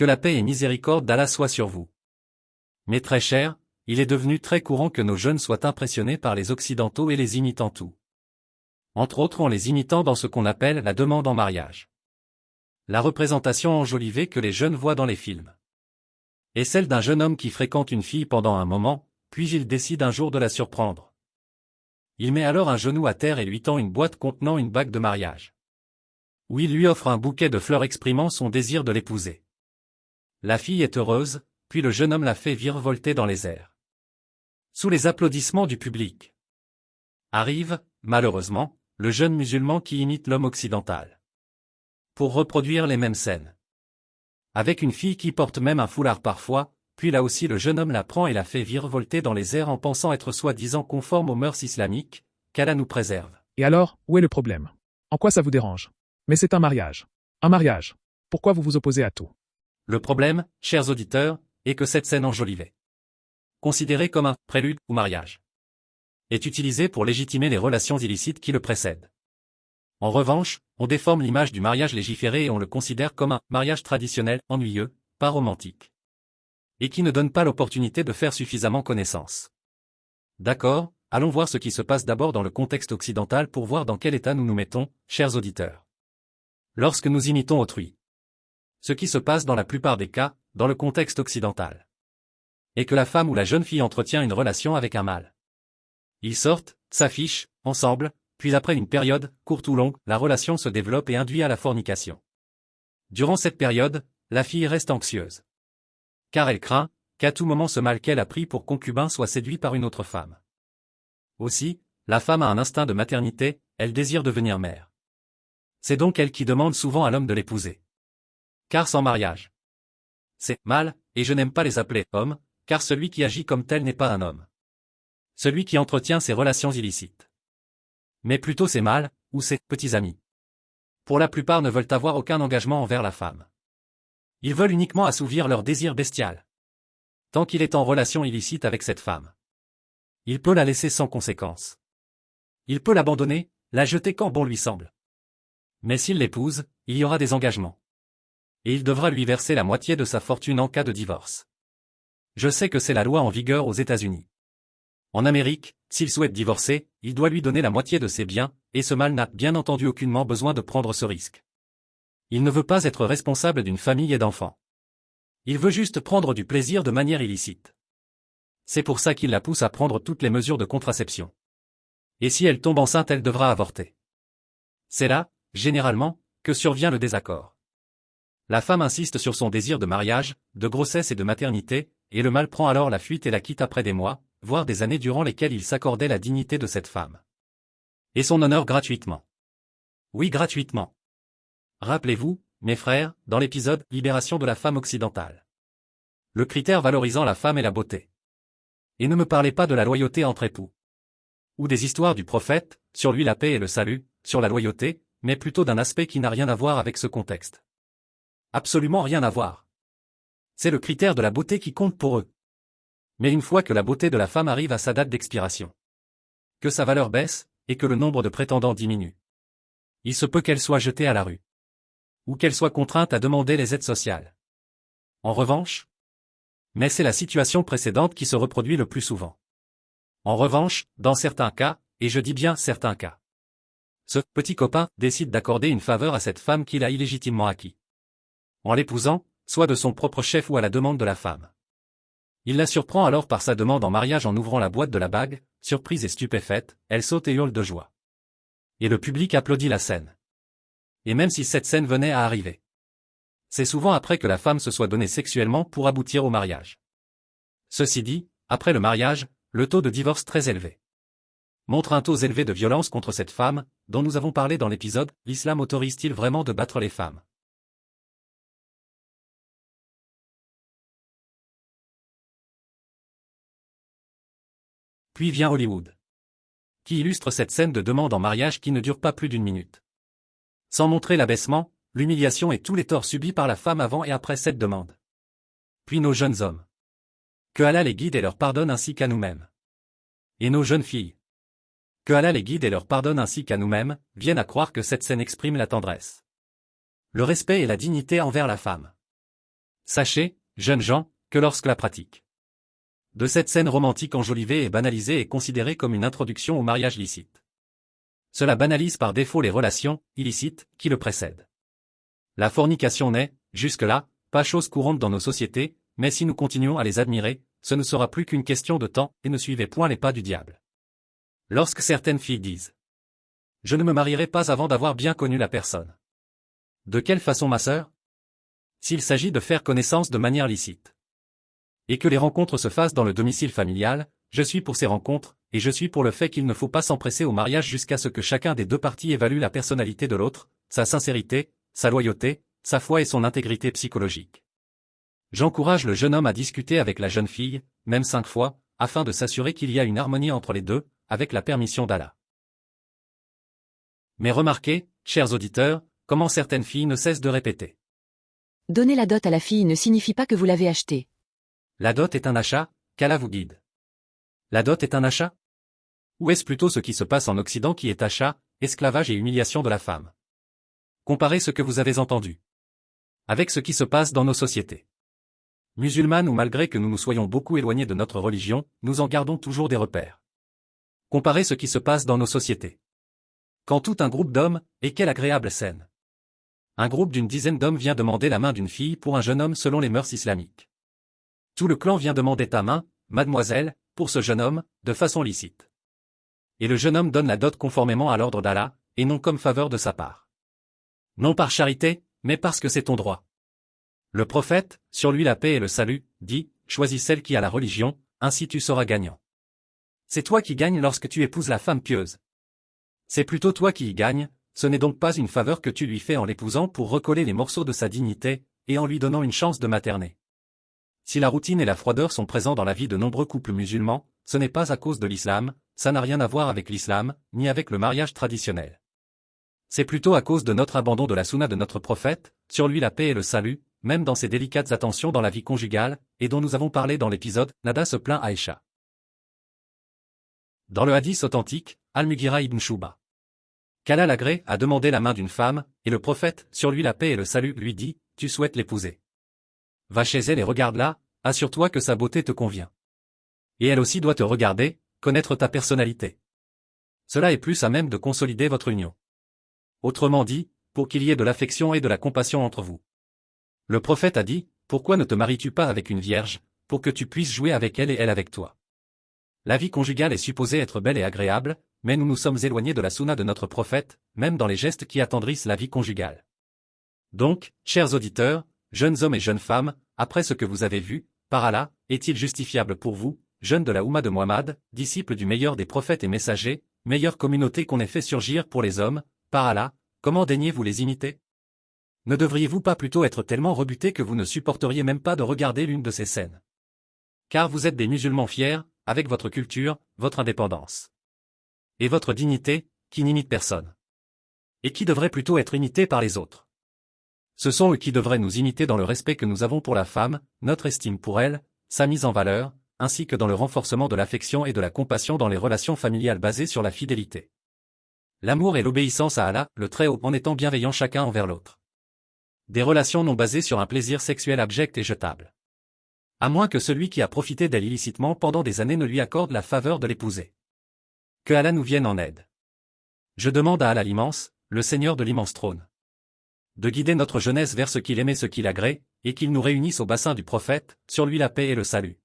Que la paix et miséricorde d'Allah soient sur vous. Mes très chers, il est devenu très courant que nos jeunes soient impressionnés par les Occidentaux et les imitent en tout. Entre autres en les imitant dans ce qu'on appelle la demande en mariage. La représentation enjolivée que les jeunes voient dans les films. Et celle d'un jeune homme qui fréquente une fille pendant un moment, puis il décide un jour de la surprendre. Il met alors un genou à terre et lui tend une boîte contenant une bague de mariage. Où il lui offre un bouquet de fleurs exprimant son désir de l'épouser. La fille est heureuse, puis le jeune homme la fait virevolter dans les airs. Sous les applaudissements du public. Arrive, malheureusement, le jeune musulman qui imite l'homme occidental. Pour reproduire les mêmes scènes. Avec une fille qui porte même un foulard parfois, puis là aussi le jeune homme la prend et la fait virevolter dans les airs en pensant être soi-disant conforme aux mœurs islamiques, qu'Allah nous préserve. Et alors, où est le problème? En quoi ça vous dérange? Mais c'est un mariage. Un mariage. Pourquoi vous vous opposez à tout? Le problème, chers auditeurs, est que cette scène enjolivée, considérée comme un prélude ou mariage, est utilisée pour légitimer les relations illicites qui le précèdent. En revanche, on déforme l'image du mariage légiféré et on le considère comme un mariage traditionnel, ennuyeux, pas romantique. Et qui ne donne pas l'opportunité de faire suffisamment connaissance. D'accord, allons voir ce qui se passe d'abord dans le contexte occidental pour voir dans quel état nous nous mettons, chers auditeurs. Lorsque nous imitons autrui. Ce qui se passe dans la plupart des cas, dans le contexte occidental. Et que la femme ou la jeune fille entretient une relation avec un mâle. Ils sortent, s'affichent, ensemble, puis après une période, courte ou longue, la relation se développe et induit à la fornication. Durant cette période, la fille reste anxieuse. Car elle craint qu'à tout moment ce mâle qu'elle a pris pour concubin soit séduit par une autre femme. Aussi, la femme a un instinct de maternité, elle désire devenir mère. C'est donc elle qui demande souvent à l'homme de l'épouser. Car sans mariage, c'est mâle, et je n'aime pas les appeler hommes, car celui qui agit comme tel n'est pas un homme. Celui qui entretient ses relations illicites. Mais plutôt ses mâles, ou ses petits amis. Pour la plupart ne veulent avoir aucun engagement envers la femme. Ils veulent uniquement assouvir leur désir bestial. Tant qu'il est en relation illicite avec cette femme. Il peut la laisser sans conséquence. Il peut l'abandonner, la jeter quand bon lui semble. Mais s'il l'épouse, il y aura des engagements. Et il devra lui verser la moitié de sa fortune en cas de divorce. Je sais que c'est la loi en vigueur aux États-Unis. En Amérique, s'il souhaite divorcer, il doit lui donner la moitié de ses biens, et ce mâle n'a bien entendu aucunement besoin de prendre ce risque. Il ne veut pas être responsable d'une famille et d'enfants. Il veut juste prendre du plaisir de manière illicite. C'est pour ça qu'il la pousse à prendre toutes les mesures de contraception. Et si elle tombe enceinte, elle devra avorter. C'est là, généralement, que survient le désaccord. La femme insiste sur son désir de mariage, de grossesse et de maternité, et le mâle prend alors la fuite et la quitte après des mois, voire des années durant lesquelles il s'accordait la dignité de cette femme. Et son honneur gratuitement. Oui, gratuitement. Rappelez-vous, mes frères, dans l'épisode « Libération de la femme occidentale ». Le critère valorisant la femme est la beauté. Et ne me parlez pas de la loyauté entre époux. Ou des histoires du prophète, sur lui la paix et le salut, sur la loyauté, mais plutôt d'un aspect qui n'a rien à voir avec ce contexte. Absolument rien à voir. C'est le critère de la beauté qui compte pour eux. Mais une fois que la beauté de la femme arrive à sa date d'expiration, que sa valeur baisse, et que le nombre de prétendants diminue, il se peut qu'elle soit jetée à la rue. Ou qu'elle soit contrainte à demander les aides sociales. En revanche, mais c'est la situation précédente qui se reproduit le plus souvent. En revanche, dans certains cas, et je dis bien certains cas, ce petit copain décide d'accorder une faveur à cette femme qu'il a illégitimement acquis. En l'épousant, soit de son propre chef ou à la demande de la femme. Il la surprend alors par sa demande en mariage en ouvrant la boîte de la bague, surprise et stupéfaite, elle saute et hurle de joie. Et le public applaudit la scène. Et même si cette scène venait à arriver, c'est souvent après que la femme se soit donnée sexuellement pour aboutir au mariage. Ceci dit, après le mariage, le taux de divorce très élevé montre un taux élevé de violence contre cette femme, dont nous avons parlé dans l'épisode « L'islam autorise-t-il vraiment de battre les femmes ?» Puis vient Hollywood, qui illustre cette scène de demande en mariage qui ne dure pas plus d'une minute. Sans montrer l'abaissement, l'humiliation et tous les torts subis par la femme avant et après cette demande. Puis nos jeunes hommes. Que Allah les guide et leur pardonne ainsi qu'à nous-mêmes. Et nos jeunes filles. Que Allah les guide et leur pardonne ainsi qu'à nous-mêmes, viennent à croire que cette scène exprime la tendresse, le respect et la dignité envers la femme. Sachez, jeunes gens, que lorsque la pratique de cette scène romantique enjolivée et banalisée est considérée comme une introduction au mariage licite. Cela banalise par défaut les relations illicites qui le précèdent. La fornication n'est, jusque-là, pas chose courante dans nos sociétés, mais si nous continuons à les admirer, ce ne sera plus qu'une question de temps et ne suivez point les pas du diable. Lorsque certaines filles disent « Je ne me marierai pas avant d'avoir bien connu la personne ». De quelle façon, ma sœur? S'il s'agit de faire connaissance de manière licite et que les rencontres se fassent dans le domicile familial, je suis pour ces rencontres, et je suis pour le fait qu'il ne faut pas s'empresser au mariage jusqu'à ce que chacun des deux parties évalue la personnalité de l'autre, sa sincérité, sa loyauté, sa foi et son intégrité psychologique. J'encourage le jeune homme à discuter avec la jeune fille, même 5 fois, afin de s'assurer qu'il y a une harmonie entre les deux, avec la permission d'Allah. Mais remarquez, chers auditeurs, comment certaines filles ne cessent de répéter. Donner la dot à la fille ne signifie pas que vous l'avez achetée. La dot est un achat, qu'Allah vous guide. La dot est un achat? Ou est-ce plutôt ce qui se passe en Occident qui est achat, esclavage et humiliation de la femme? Comparez ce que vous avez entendu avec ce qui se passe dans nos sociétés musulmanes où malgré que nous nous soyons beaucoup éloignés de notre religion, nous en gardons toujours des repères. Comparez ce qui se passe dans nos sociétés. Quand tout un groupe d'hommes, et quelle agréable scène! Un groupe d'une dizaine d'hommes vient demander la main d'une fille pour un jeune homme selon les mœurs islamiques. Tout le clan vient demander ta main, mademoiselle, pour ce jeune homme, de façon licite. Et le jeune homme donne la dot conformément à l'ordre d'Allah, et non comme faveur de sa part. Non par charité, mais parce que c'est ton droit. Le prophète, sur lui la paix et le salut, dit, choisis celle qui a la religion, ainsi tu seras gagnant. C'est toi qui gagnes lorsque tu épouses la femme pieuse. C'est plutôt toi qui y gagnes, ce n'est donc pas une faveur que tu lui fais en l'épousant pour recoller les morceaux de sa dignité, et en lui donnant une chance de materner. Si la routine et la froideur sont présents dans la vie de nombreux couples musulmans, ce n'est pas à cause de l'islam, ça n'a rien à voir avec l'islam, ni avec le mariage traditionnel. C'est plutôt à cause de notre abandon de la sunna de notre prophète, sur lui la paix et le salut, même dans ses délicates attentions dans la vie conjugale, et dont nous avons parlé dans l'épisode « Nada se plaint Aïcha ». Dans le hadith authentique, Al-Mughira ibn Shuba, qu'Allah l'agrée a demandé la main d'une femme, et le prophète, sur lui la paix et le salut, lui dit « Tu souhaites l'épouser. Va chez elle et regarde-la, assure-toi que sa beauté te convient. Et elle aussi doit te regarder, connaître ta personnalité. Cela est plus à même de consolider votre union. Autrement dit, pour qu'il y ait de l'affection et de la compassion entre vous. Le prophète a dit, pourquoi ne te maries-tu pas avec une vierge, pour que tu puisses jouer avec elle et elle avec toi. La vie conjugale est supposée être belle et agréable, mais nous nous sommes éloignés de la sunna de notre prophète, même dans les gestes qui attendrissent la vie conjugale. Donc, chers auditeurs, jeunes hommes et jeunes femmes, après ce que vous avez vu, par Allah, est-il justifiable pour vous, jeunes de la Oumma de Muhammad, disciples du meilleur des prophètes et messagers, meilleure communauté qu'on ait fait surgir pour les hommes, par Allah, comment daignez-vous les imiter? Ne devriez-vous pas plutôt être tellement rebutés que vous ne supporteriez même pas de regarder l'une de ces scènes? Car vous êtes des musulmans fiers, avec votre culture, votre indépendance. Et votre dignité, qui n'imite personne. Et qui devrait plutôt être imité par les autres. Ce sont eux qui devraient nous imiter dans le respect que nous avons pour la femme, notre estime pour elle, sa mise en valeur, ainsi que dans le renforcement de l'affection et de la compassion dans les relations familiales basées sur la fidélité. L'amour et l'obéissance à Allah, le Très-Haut, en étant bienveillants chacun envers l'autre. Des relations non basées sur un plaisir sexuel abject et jetable. À moins que celui qui a profité d'elle illicitement pendant des années ne lui accorde la faveur de l'épouser. Que Allah nous vienne en aide. Je demande à Allah l'immense, le Seigneur de l'immense trône, de guider notre jeunesse vers ce qu'il aimait, ce qu'il agrée, et qu'il nous réunisse au bassin du prophète, sur lui la paix et le salut.